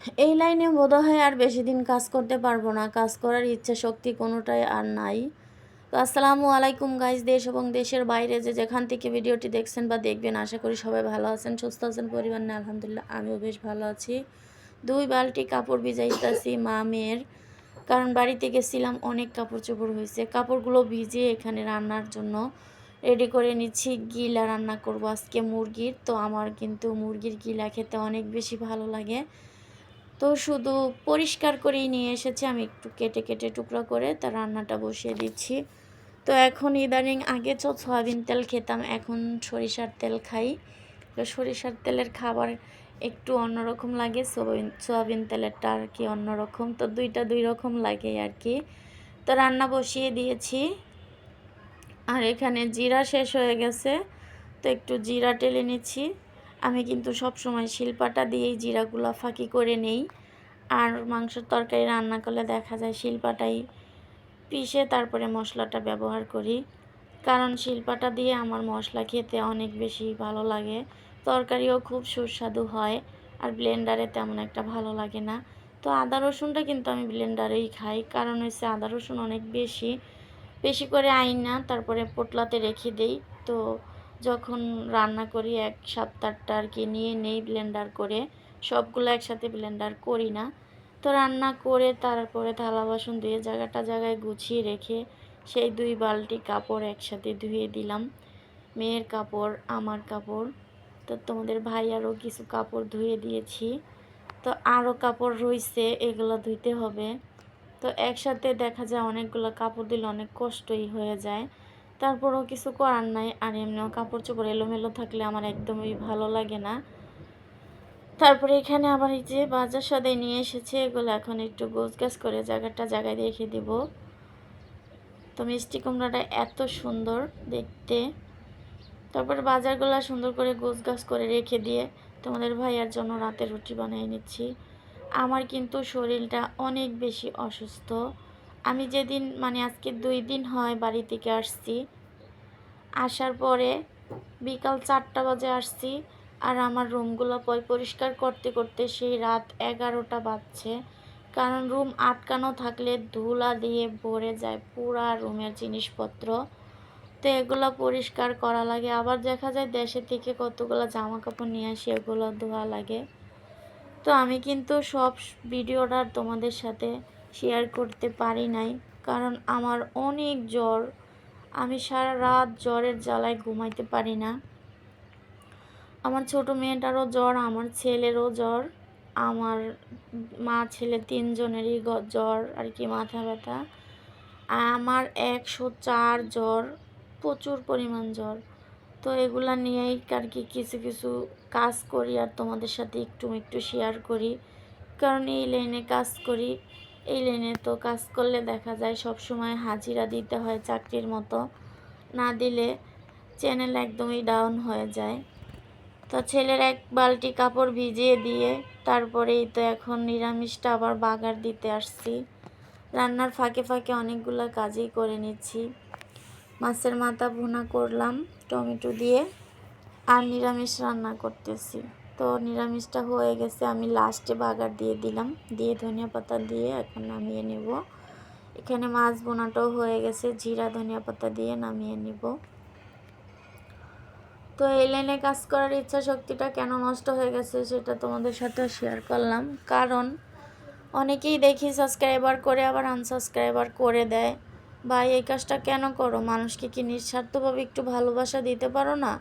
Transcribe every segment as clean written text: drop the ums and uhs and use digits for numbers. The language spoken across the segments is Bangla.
এই লাইনে বোধহয় আর বেশি দিন কাজ করতে পারবো না, কাজ করার ইচ্ছা শক্তি কোনোটাই আর নাই। তো আসসালামু আলাইকুম গাইজ, দেশ এবং দেশের বাইরে যে যেখান থেকে ভিডিওটি দেখছেন বা দেখবেন, আশা করি সবাই ভালো আছেন, সুস্থ আছেন, পরিবার নিয়ে আলহামদুলিল্লাহ আমিও বেশ ভালো আছি। 2 বালতি কাপড় ভিজাইতেছি মা মেয়ের, কারণ বাড়িতে গেছিলাম, অনেক কাপড় চোপড় হয়েছে। কাপড়গুলো ভিজে এখানে রান্নার জন্য রেডি করে নিচ্ছি। গিলা রান্না করব আজকে মুরগির। তো আমার কিন্তু মুরগির গিলা খেতে অনেক বেশি ভালো লাগে। তো শুধু পরিষ্কার করেই নিয়ে এসেছি, আমি একটু কেটে কেটে টুকরা করে তার রান্নাটা বসিয়ে দিচ্ছি। তো এখন ইদানিং আগে তো সয়াবিন তেল খেতাম, এখন সরিষার তেল খাই। তো সরিষার তেলের খাবার একটু অন্যরকম লাগে, সয়াবিন তেলেরটা আর কি অন্যরকম, তো দুইটা দুই রকম লাগে আর কি। তো রান্না বসিয়ে দিয়েছি, আর এখানে জিরা শেষ হয়ে গেছে, তো একটু জিরা টেলে নিচ্ছি। আমি কিন্তু সব সময় শিলপাটা দিয়েই জিরাগুলো ফাঁকি করে নেই, আর মাংসের তরকারি রান্না করলে দেখা যায় শিলপাটাই পিষে তারপরে মশলাটা ব্যবহার করি, কারণ শিলপাটা দিয়ে আমার মশলা খেতে অনেক বেশি ভালো লাগে, তরকারিও খুব সুস্বাদু হয়। আর ব্লেন্ডারে তেমন একটা ভালো লাগে না। তো আদা রসুনটা কিন্তু আমি ব্লেন্ডারেই খাই, কারণ হচ্ছে আদা রসুন অনেক বেশি বেশি করে আইনা তারপরে পোটলাতে রেখে দেই। তো যখন রান্না করি 1 সপ্তাহটা আর কি নিয়ে নেই ব্লেন্ডার করে, সবগুলো একসাথে ব্লেন্ডার করি না। তো রান্না করে তারপরে থালা বাসন ধুয়ে জায়গায় গুছিয়ে রেখে সেই 2 বালতি কাপড় একসাথে ধুয়ে দিলাম। মেয়ের কাপড়, আমার কাপড়, তো তোমাদের ভাইয়ারও কিছু কাপড় ধুয়ে দিয়েছি। তো আরও কাপড় রয়েছে, এগুলো ধুইতে হবে। তো একসাথে দেখা যায় অনেকগুলো কাপড় দিলে অনেক কষ্টই হয়ে যায়, তারপরেও কিছু করার নাই। আর এমনিও কাপড় চোপড় এলোমেলো থাকলে আমার একদমই ভালো লাগে না। তারপরে এখানে আবার এই যে বাজার সদাই নিয়ে এসেছে, এগুলো এখন একটু গোছগাছ করে জায়গায় রেখে দিব। তো মিষ্টি কুমড়াটা এত সুন্দর দেখতে। তারপরে বাজারগুলো সুন্দর করে গোছগাছ করে রেখে দিয়ে তোমাদের ভাইয়ার জন্য রাতে রুটি বানিয়ে নিচ্ছি। আমার কিন্তু শরীরটা অনেক বেশি অসুস্থ। আমি যেদিন আজকে 2 দিন হয় বাড়ি থেকে আসছি, আসার পরে বিকাল 4টা বাজে আসছি, আর আমার রুমগুলো পরিষ্কার করতে করতে সেই রাত 11টা বাজছে, কারণ রুম আটকানো থাকলে ধুলা দিয়ে ভরে যায় পুরা রুমের জিনিসপত্র। তো এগুলো পরিষ্কার করা লাগে, আবার দেখা যায় দেশে থেকে কতগুলো জামা কাপড় নিয়ে আসি, এগুলো ধোয়া লাগে। তো আমি কিন্তু সব ভিডিওটা তোমাদের সাথে শেয়ার করতে পারি নাই, কারণ আমার অনেক জ্বর। আমি সারা রাত জ্বরের জ্বালায় ঘুমাইতে পারি না। আমার ছোট মেয়েটারও জ্বর, আমার ছেলেরও জ্বর, আমার মা ছেলে 3জনেরই জ্বর আর কি, মাথা ব্যথা। আমার 104 জ্বর, প্রচুর পরিমাণ জ্বর। তো এগুলা নিয়েই আর কি কিছু কিছু কাজ করি, আর তোমাদের সাথে একটু একটু শেয়ার করি, কারণ এই লাইনে কাজ করি। এই লাইনে তো কাজ করলে দেখা যায় সব সময় হাজিরা দিতে হয় চাকরির মতো, না দিলে চ্যানেল একদমই ডাউন হয়ে যায়। তো ছেলের 1 বালতি কাপড় ভিজিয়ে দিয়ে তারপরেই তো এখন নিরামিষটা আবার বাগার দিতে আসছি। রান্নার ফাঁকে ফাঁকে অনেকগুলো কাজই করে নিচ্ছি। মাছের মাথা ভুনা করলাম টমেটো দিয়ে, আর নিরামিষ রান্না করতেছি। তো নিরামিষটা হয়ে গেছে, আমি লাস্টে বাগার দিয়ে দিলাম, দিয়ে ধনিয়া পাতা দিয়ে এখন নামিয়ে নেব। এখানে মাছ ভুনাটাও হয়ে গেছে, জিরা ধনিয়া পাতা দিয়ে নামিয়ে নিব। তো এই লাইনে কাজ করার ইচ্ছা শক্তিটা কেন নষ্ট হয়ে গেছে সেটা তোমাদের সাথে শেয়ার করলাম, কারণ অনেকেই দেখি সাবস্ক্রাইবার করে আবার আনসাবস্ক্রাইবার করে দেয়। ভাই, এই কাজটা কেন করো? মানুষকে কি নিঃস্বার্থভাবে একটু ভালোবাসা দিতে পারো না?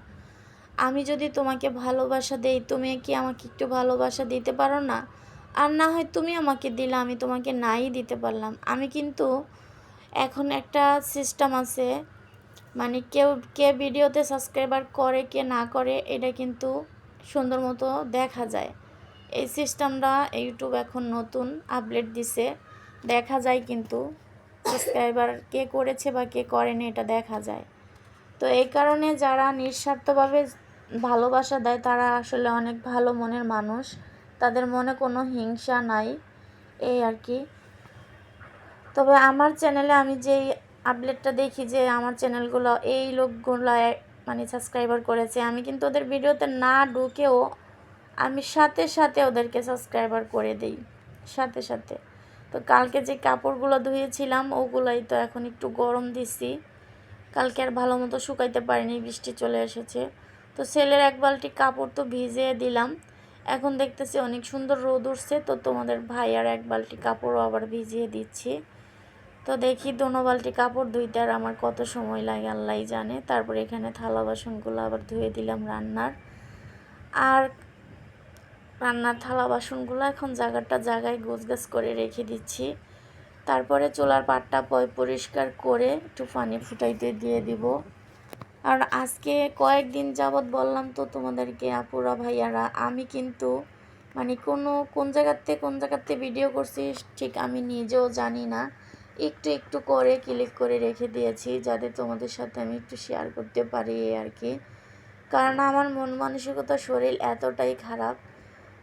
আমি যদি তোমাকে ভালোবাসা দেই, তুমি কি আমাকে একটু ভালোবাসা দিতে পারো না? আর না হয় তুমি আমাকে দিলে, আমি তোমাকে নাই দিতে পারলাম। আমি কিন্তু এখন একটা সিস্টেম আছে, কে ভিডিওতে সাবস্ক্রাইবার করে কে না করে এটা কিন্তু সুন্দর মতো দেখা যায়। এই সিস্টেমটা ইউটিউব এখন নতুন আপডেট দিছে, দেখা যায় কিন্তু সাবস্ক্রাইবার কে করেছে বা কে করেনি এটা দেখা যায়। তো এই কারণে যারা নিঃস্বার্থভাবে ভালোবাসা দেয় তারা আসলে অনেক ভালো মনের মানুষ, তাদের মনে কোনো হিংসা নাই, এই আর কি। তবে আমার চ্যানেলে আমি যেই আপডেটটা দেখি যে আমার চ্যানেলগুলো এই লোকগুলো সাবস্ক্রাইবার করেছে, আমি কিন্তু ওদের ভিডিওতে না ঢুকেও আমি সাথে সাথে ওদেরকে সাবস্ক্রাইবার করে দিই সাথে সাথে। তো কালকে যে কাপড়গুলো ধুয়েছিলাম ওগুলাই তো এখন একটু গরম দিছি, কালকে আর ভালো মতো শুকাইতে পারিনি, বৃষ্টি চলে এসেছে। তো ছেলের এক বালতি কাপড় তো ভিজিয়ে দিলাম, এখন দেখতেছি অনেক সুন্দর রোদ উঠছে, তো তোমাদের ভাইয়ার এক বালতি কাপড়ও আবার ভিজিয়ে দিচ্ছি। তো দেখি দোনো বালতি কাপড় ধুইতে আর আমার কত সময় লাগে আল্লাহই জানে। তারপর এখানে থালা বাসনগুলো আবার ধুয়ে দিলাম আর রান্নার থালা বাসনগুলো এখন জায়গায় গোছগাছ করে রেখে দিচ্ছি। তারপরে চুলার পাটটা পরিষ্কার করে একটু পানি ফুটাইতে দিয়ে দিব। আর আজকে কয়েকদিন যাবৎ বললাম তো তোমাদেরকে আপুরা ভাইয়ারা, আমি কিন্তু মানে কোন জায়গাতে ভিডিও করছি ঠিক আমি নিজেও জানি না, একটু করে ক্লিক করে রেখে দিয়েছি যাতে তোমাদের সাথে আমি একটু শেয়ার করতে পারি আর কি। কারণ আমার মন মানসিকতা শরীর এতটাই খারাপ।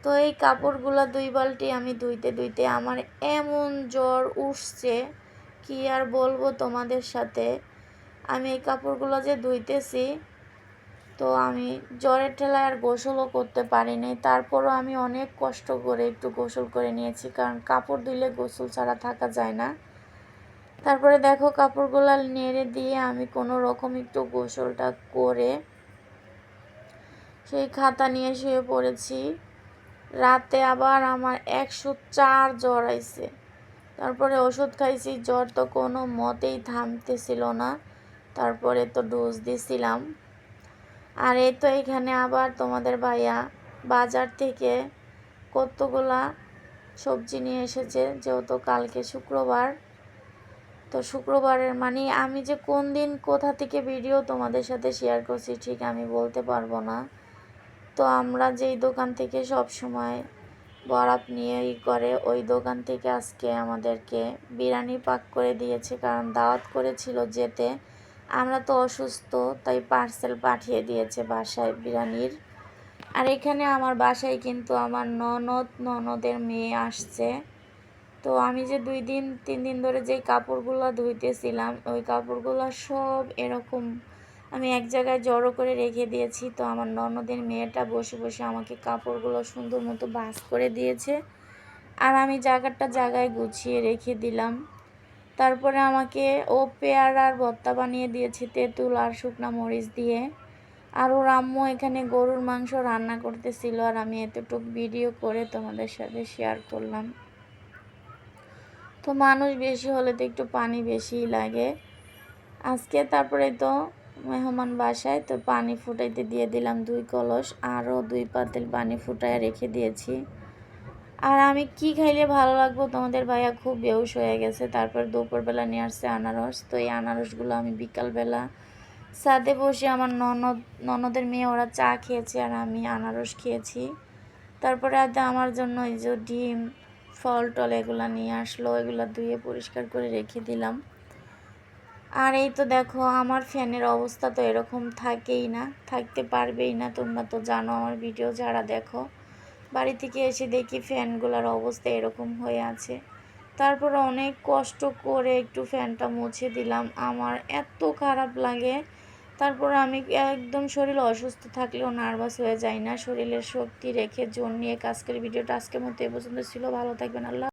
তো এই কাপড়গুলো 2 বালতি আমি ধুইতে আমার এমন জ্বর উঠছে, কি আর বলবো তোমাদের সাথে। আমি এই কাপড়গুলো যে ধুইতেছি, তো আমি জ্বরের ঠেলায় আর গোসলও করতে পারিনি। তারপরও আমি অনেক কষ্ট করে একটু গোসল করে নিয়েছি, কারণ কাপড় ধুইলে গোসল ছাড়া থাকা যায় না। তারপরে দেখো কাপড়গুলো নেড়ে দিয়ে আমি কোনো রকম একটু গোসলটা করে সেই খাতা নিয়ে শুয়ে পড়েছি। রাতে আবার আমার 104 জ্বর আইছে, তারপরে ওষুধ খাইছি, জ্বর তো কোনো মতেই থামতেছিল না। তারপরে তো ডোজ দিছিলাম। আর এই তো এখানে আবার তোমাদের ভাইয়া বাজার থেকে কতগুলা সবজি নিয়ে এসেছে, যেহেতু কালকে শুক্রবার। তো শুক্রবারের মানে আমি যে কোন দিন কোথা থেকে ভিডিও তোমাদের সাথে শেয়ার করছি ঠিক আমি বলতে পারবো না। তো আমরা যেই দোকান থেকে সব সময় বরাত নিয়ে করে, ওই দোকান থেকে আজকে আমাদেরকে বিরিয়ানি পাক করে দিয়েছে, কারণ দাওয়াত করেছিল যেতে। আমরা তো অসুস্থ, তাই পার্সেল পাঠিয়ে দিয়েছে বাসায় বিরিয়ানির। আর এখানে আমার বাসায় কিন্তু আমার ননদের মেয়ে আসছে। তো আমি যে 2-3 দিন ধরে যেই কাপড়গুলো ধুইতেছিলাম, ওই কাপড়গুলো সব এরকম আমি এক জায়গায় জড়ো করে রেখে দিয়েছি। তো আমার ননদের মেয়েটা বসে বসে আমাকে কাপড়গুলো সুন্দর মতো ভাঁজ করে দিয়েছে, আর আমি জায়গায় গুছিয়ে রেখে দিলাম। তারপরে আমাকে ও পেয়ারার ভর্তা বানিয়ে দিয়েছে তেঁতুল আর শুকনা মরিচ দিয়ে। আর ওর আম্মু এখানে গরুর মাংস রান্না করতেছিল, আর আমি এতটুকু ভিডিও করে তোমাদের সাথে শেয়ার করলাম। তো মানুষ বেশি হলে তো একটু পানি বেশিই লাগে আজকে। তারপরে তো মেহমান বাসায়, তো পানি ফুটাইতে দিয়ে দিলাম 2 কলস, আরও 2 পাতিল পানি ফুটায় রেখে দিয়েছি। আর আমি কি খাইলে ভালো লাগবো, তোমাদের ভাইয়া খুব বেহুশ হয়ে গেছে। তারপর দুপুরবেলা নিয়ে আসছে আনারস, তো এই আনারসগুলো আমি বিকালবেলা ছাদে বসে আমার ননদের মেয়ে ওরা চা খেয়েছে, আর আমি আনারস খেয়েছি। তারপরে আমার জন্য এই যে ডিম ফল টল এগুলো নিয়ে আসলো, এগুলো ধুয়ে পরিষ্কার করে রেখে দিলাম। আর এই তো দেখো আমার ফ্যানের অবস্থা তো এরকম থাকতে পারবেই না। তোমরা তো জানো আমার ভিডিও যারা দেখো, বাড়ি থেকে এসে দেখি ফ্যানগুলোর অবস্থা এরকম হয়ে আছে। তারপরে অনেক কষ্ট করে একটু ফ্যানটা মুছে দিলাম, আমার এত খারাপ লাগে। তারপরে আমি একদম শরীর অসুস্থ থাকলেও নার্ভাস হয়ে যায় না, শরীরের শক্তি রেখে জোর নিয়ে কাজ করি। ভিডিওটা আজকের মতো এ পর্যন্ত ছিল, ভালো থাকবেন, আল্লাহ।